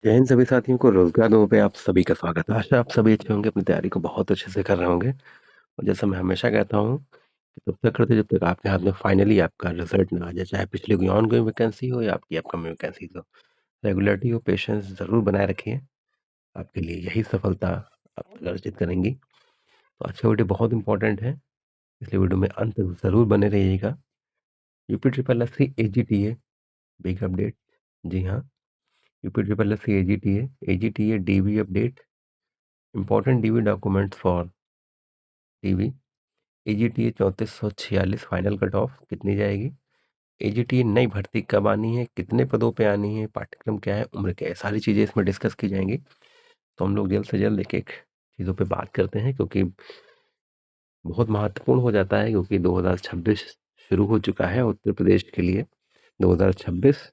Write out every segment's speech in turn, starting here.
जय हिंद सभी साथियों को रोजगार दो पे आप सभी का स्वागत है। आशा आप सभी अच्छे होंगे, अपनी तैयारी को बहुत अच्छे से कर रहे होंगे। और जैसा मैं हमेशा कहता हूँ कि तब तक करते जब तक आपके हाथ में फाइनली आपका रिजल्ट ना आ जाए, चाहे पिछली कोई ऑन गोइंग वैकेंसी हो या आपकी अपकमिंग वैकेंसी हो। रेगुलरिटी और पेशेंस जरूर बनाए रखिए, आपके लिए यही सफलता आप अर्जित करेंगी। तो आज का वीडियो बहुत इंपॉर्टेंट है, इसलिए वीडियो में अंत तक जरूर बने रहिएगा। UP triple S C AGTA big update. जी हाँ, UP triple S C AGTA DV update. Important DV documents for DV। AGTA 3446 final cut off कितनी जाएगी? AGTA नई भर्ती कब आनी है, कितने पदों पे आनी है, पाठ्यक्रम क्या है, उम्र क्या है, सारी चीज़ें इसमें डिस्कस की जाएंगी। तो हम लोग जल्द से जल्द एक एक चीज़ों पे बात करते हैं, क्योंकि बहुत महत्वपूर्ण हो जाता है, क्योंकि 2026 शुरू हो चुका है उत्तर प्रदेश के लिए। 2026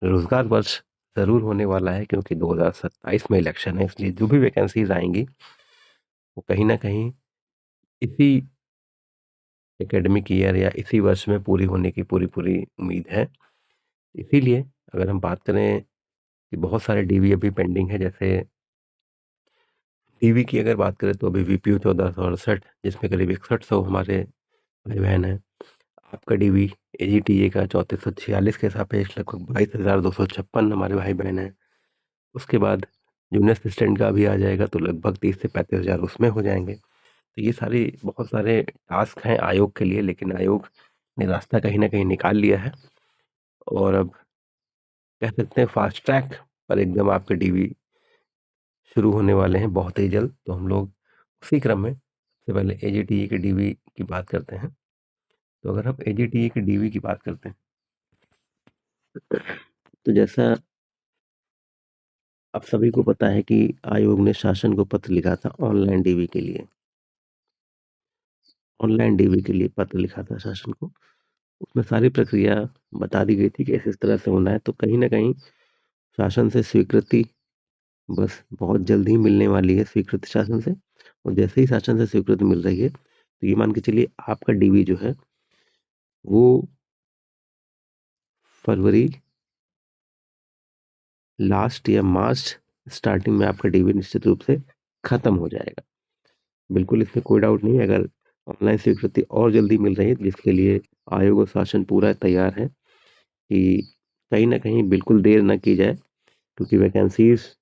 रोजगार वर्ष जरूर होने वाला है, क्योंकि 2027 में इलेक्शन है, इसलिए जो भी वैकेंसीज आएंगी वो कहीं ना कहीं इसी एकेडमिक ईयर या इसी वर्ष में पूरी होने की पूरी पूरी उम्मीद है। इसीलिए अगर हम बात करें कि बहुत सारे DV अभी पेंडिंग है, जैसे DV की अगर बात करें तो अभी VPO 1468, जिसमें करीब 6100 हमारे भाई बहन हैं। आपका DV AGTA का 3446 के सापेक्ष लगभग 22,256 हमारे भाई बहन हैं। उसके बाद जूनियर असिस्टेंट का भी आ जाएगा तो लगभग 30 से 35,000 उसमें हो जाएंगे। तो ये सारी बहुत सारे टास्क हैं आयोग के लिए, लेकिन आयोग ने रास्ता कहीं ना कहीं निकाल लिया है। और अब कह सकते हैं फास्ट ट्रैक पर एकदम आपके DV शुरू होने वाले हैं बहुत ही जल्द। तो हम लोग उसी क्रम में सबसे पहले AGTA के DV की बात करते हैं। तो अगर हम AGTA के DV की बात करते हैं तो जैसा आप सभी को पता है कि आयोग ने शासन को पत्र लिखा था ऑनलाइन DV के लिए। ऑनलाइन DV के लिए पत्र लिखा था शासन को। उसमें सारी प्रक्रिया बता दी गई थी कि इस तरह से होना है। तो कहीं ना कहीं शासन से स्वीकृति बस बहुत जल्द ही मिलने वाली है, स्वीकृति शासन से। और जैसे ही शासन से स्वीकृति मिल रही है तो ये मान के चलिए आपका DV जो है वो फरवरी लास्ट या मार्च स्टार्टिंग में आपका DV निश्चित रूप से खत्म हो जाएगा। बिल्कुल इसमें कोई डाउट नहीं है। अगर ऑनलाइन स्वीकृति और जल्दी मिल रही है, जिसके लिए आयोग और शासन पूरा तैयार है कि कहीं ना कहीं बिल्कुल देर ना की जाए, क्योंकि वैकेंसीज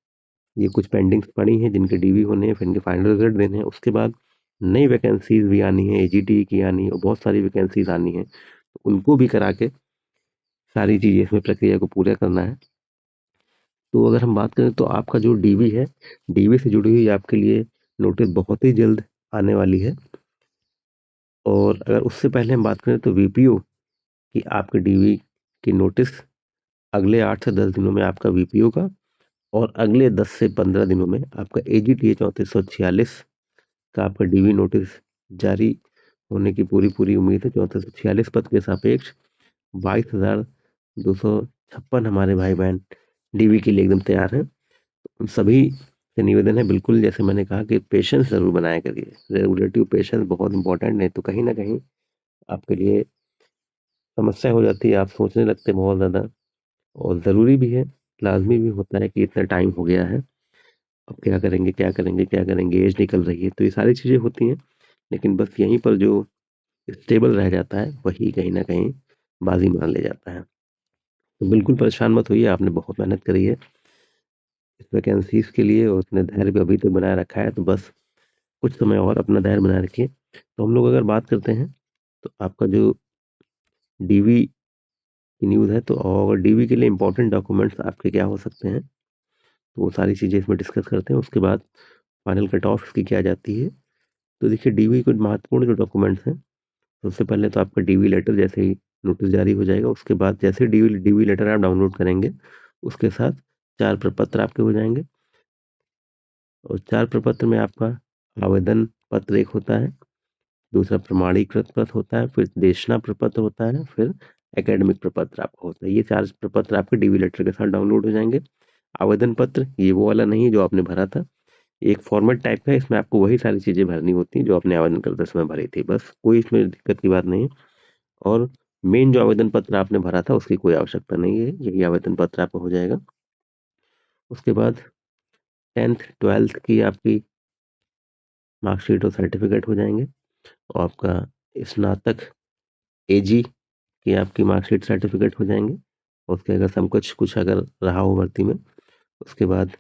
ये कुछ पेंडिंग्स पड़ी हैं जिनके DV होने हैं, फिर इनके फाइनल रिजल्ट देने हैं। उसके बाद नई वैकेंसीज भी आनी है, AGTA की आनी है और बहुत सारी वैकेंसीज आनी है, तो उनको भी करा के सारी चीज़ें इसमें प्रक्रिया को पूरा करना है। तो अगर हम बात करें तो आपका जो DV है, DV से जुड़ी हुई आपके लिए नोटिस बहुत ही जल्द आने वाली है। और अगर उससे पहले हम बात करें तो VPO की आपके DV की नोटिस अगले 8 से 10 दिनों में आपका VPO का, और अगले 10 से 15 दिनों में आपका AGTA 3446 का आपका DV नोटिस जारी होने की पूरी पूरी उम्मीद है। 3446 पद के सापेक्ष 22,256 हमारे भाई बहन DV के लिए एकदम तैयार हैं। उन सभी से निवेदन है, बिल्कुल जैसे मैंने कहा कि पेशेंस जरूर बनाया करिए। रेगुलेटिव पेशेंस बहुत इंपॉर्टेंट है, तो कहीं ना कहीं आपके लिए समस्या हो जाती है, आप सोचने लगते हैं बहुत ज़्यादा। और ज़रूरी भी है, लाजमी भी होता है कि इतना टाइम हो गया है, अब क्या करेंगे क्या करेंगे क्या करेंगे, एज निकल रही है, तो ये सारी चीज़ें होती हैं। लेकिन बस यहीं पर जो स्टेबल रह जाता है वही कहीं ना कहीं बाजी मान ले जाता है। तो बिल्कुल परेशान मत होइए, आपने बहुत मेहनत करी है इस वैकेंसीज के लिए और उसने धैर्य भी अभी तक बनाए रखा है, तो बस कुछ समय और अपना धैर्य बनाए रखिए। तो हम लोग अगर बात करते हैं तो आपका जो DV की न्यूज़ है, तो और DV के लिए इंपॉर्टेंट डॉक्यूमेंट्स आपके क्या हो सकते हैं, तो वो सारी चीज़ें इसमें डिस्कस करते हैं। उसके बाद फाइनल कट ऑफ की क्या जाती है। तो देखिए DV कुछ महत्वपूर्ण जो डॉक्यूमेंट्स हैं, सबसे पहले तो आपका DV लेटर जैसे ही नोटिस जारी हो जाएगा, उसके बाद जैसे DV लेटर आप डाउनलोड करेंगे उसके साथ 4 प्रपत्र आपके हो जाएंगे। और 4 प्रपत्र में आपका आवेदन पत्र एक होता है, दूसरा प्रमाणीकृत पत्र होता है, फिर देशना प्रपत्र होता है, फिर एकेडमिक प्रपत्र आपका होता है। ये 4 प्रपत्र आपके DV लेटर के साथ डाउनलोड हो जाएंगे। आवेदन पत्र ये वो वाला नहीं है जो आपने भरा था, एक फॉर्मेट टाइप का है, इसमें आपको वही सारी चीज़ें भरनी होती हैं जो आपने आवेदन करते समय भरी थी, बस कोई इसमें दिक्कत की बात नहीं है। और मेन जो आवेदन पत्र आपने भरा था उसकी कोई आवश्यकता नहीं है, यही आवेदन पत्र आपका हो जाएगा। उसके बाद 10th 12th की आपकी मार्कशीट और सर्टिफिकेट हो जाएंगे, और आपका स्नातक एजी की आपकी मार्कशीट सर्टिफिकेट हो जाएंगे। और उसके अगर समकक्ष कुछ अगर रहा हो भर्ती में, उसके बाद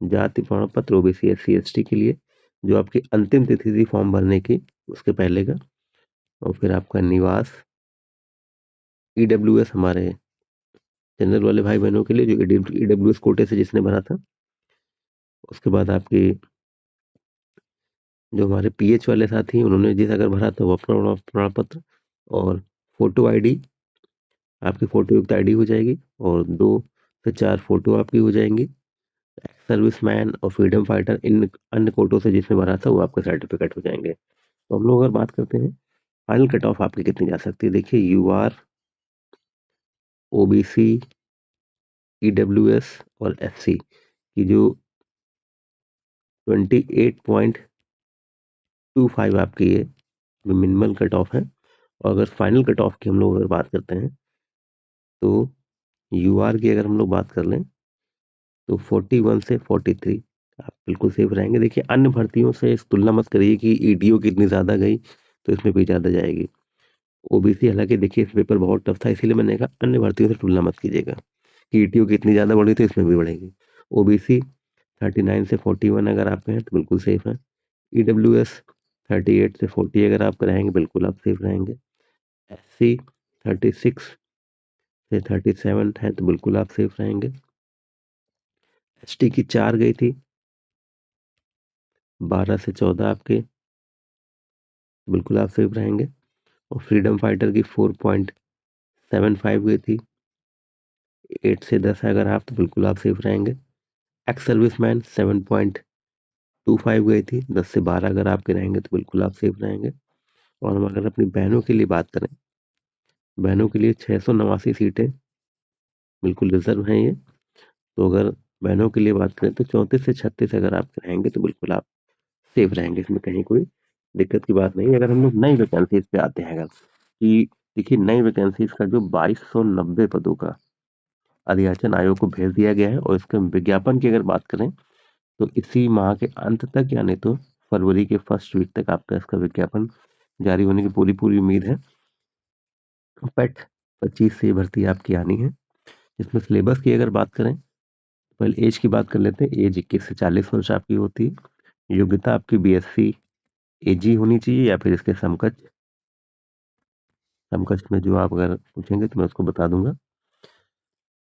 जाति प्रमाण पत्र ओबीसी एससी एसटी के लिए जो आपकी अंतिम तिथि थी फॉर्म भरने की, उसके पहले का। और फिर आपका निवास, ईडब्ल्यूएस हमारे जनरल वाले भाई बहनों के लिए जो ईडब्ल्यूएस कोटे से जिसने भरा था। उसके बाद आपकी जो हमारे पीएच वाले साथी उन्होंने जिस अगर भरा था वो अपना प्रमाण पत्र, और फोटो आईडी, आपकी फोटो युक्त आईडी हो जाएगी, और 2 से 4 फोटो आपकी हो जाएंगी। सर्विसमैन और फ्रीडम फाइटर इन अन्य कोटों से जिसने भरा था वो आपके सर्टिफिकेट हो जाएंगे। तो हम लोग अगर बात करते हैं फाइनल कट ऑफ आपकी कितनी जा सकती है, देखिए यूआर, ओबीसी, ईडब्ल्यूएस और एससी की जो 28.25 आपकी ये मिनिमल कट ऑफ है। और अगर फाइनल कट ऑफ की हम लोग अगर बात करते हैं तो यूआर की अगर हम लोग बात कर लें तो 41 से 43 आप बिल्कुल सेफ रहेंगे। देखिए अन्य भर्तियों से इस तुलना मत करिए कि ईडीओ कितनी ज़्यादा गई तो इसमें भी ज़्यादा जाएगी। ओबीसी हालांकि देखिए इस पेपर बहुत टफ था, इसीलिए मैंने कहा अन्य भर्तियों से तुलना मत कीजिएगा कि ईटीओ कितनी ज़्यादा बढ़ी तो इसमें भी बढ़ेगी। ओबीसी 39 से 41 अगर आप हैं तो बिल्कुल सेफ है। ईडब्ल्यूएस 38 से 40 अगर आप रहेंगे बिल्कुल आप सेफ रहेंगे। एससी 36 से 37 है तो बिल्कुल आप सेफ रहेंगे। एसटी की 4 गई थी, 12 से 14 आपके, बिल्कुल आप सेफ रहेंगे। और फ्रीडम फाइटर की 4.75 गई थी, 8 से 10 है अगर आप तो बिल्कुल आप सेफ रहेंगे। एक्स सर्विसमैन 7.25 गई थी, 10 से 12 अगर आपके रहेंगे तो बिल्कुल आप सेफ रहेंगे। और हम अगर अपनी बहनों के लिए बात करें, बहनों के लिए 689 सीटें बिल्कुल रिजर्व हैं ये। तो अगर बहनों के लिए बात करें तो 34 से 36 अगर आप रहेंगे तो बिल्कुल आप सेफ रहेंगे, इसमें कहीं कोई दिक्कत की बात नहीं। अगर हम लोग नई वैकेंसीज पे आते हैं, अगर कि देखिए नई वैकेंसीज का जो 2290 पदों का अधियाचन आयोग को भेज दिया गया है, और इसके विज्ञापन की अगर बात करें तो इसी माह के अंत तक यानी तो फरवरी के फर्स्ट वीक तक आपका इसका विज्ञापन जारी होने की पूरी पूरी उम्मीद है। पेट 25 से भर्ती आपकी आनी है। इसमें सिलेबस की अगर बात करें, पहले एज की बात कर लेते हैं। एज 21 से 40 वर्ष आपकी होती है। योग्यता आपकी बीएससी एजी होनी चाहिए या फिर इसके समकक्ष। समकक्ष में जो आप अगर पूछेंगे तो मैं उसको बता दूंगा।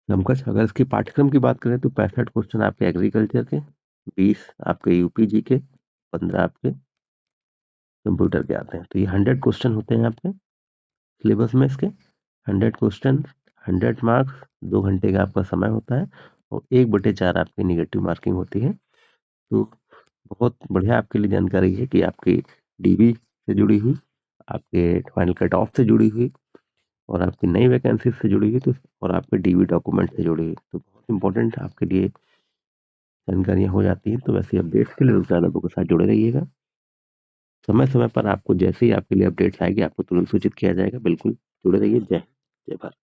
समकक्ष अगर इसकी पाठ्यक्रम की बात करें तो 65 क्वेश्चन आपके एग्रीकल्चर के, 20 आपके यूपीजी के, 15 आपके कंप्यूटर के आते हैं। तो ये 100 क्वेश्चन होते हैं आपके सिलेबस में इसके। 100 क्वेश्चन, 100 मार्क्स, 2 घंटे का आपका समय होता है, और 1/4 आपकी निगेटिव मार्किंग होती है। तो बहुत बढ़िया आपके लिए जानकारी है कि आपकी डीबी से जुड़ी हुई, आपके फाइनल कट ऑफ से जुड़ी हुई, और आपकी नई वैकेंसी से जुड़ी हुई, तो और आपके डीबी डॉक्यूमेंट से जुड़ी हुई, तो बहुत इंपॉर्टेंट आपके लिए जानकारियाँ हो जाती हैं। तो वैसे अपडेट्स के लिए रुक चैनलों के साथ जुड़े रहिएगा। समय समय पर आपको जैसे ही आपके लिए अपडेट्स आएगी आपको तुरंत सूचित किया जाएगा। बिल्कुल जुड़े रहिए। जय जय भारत।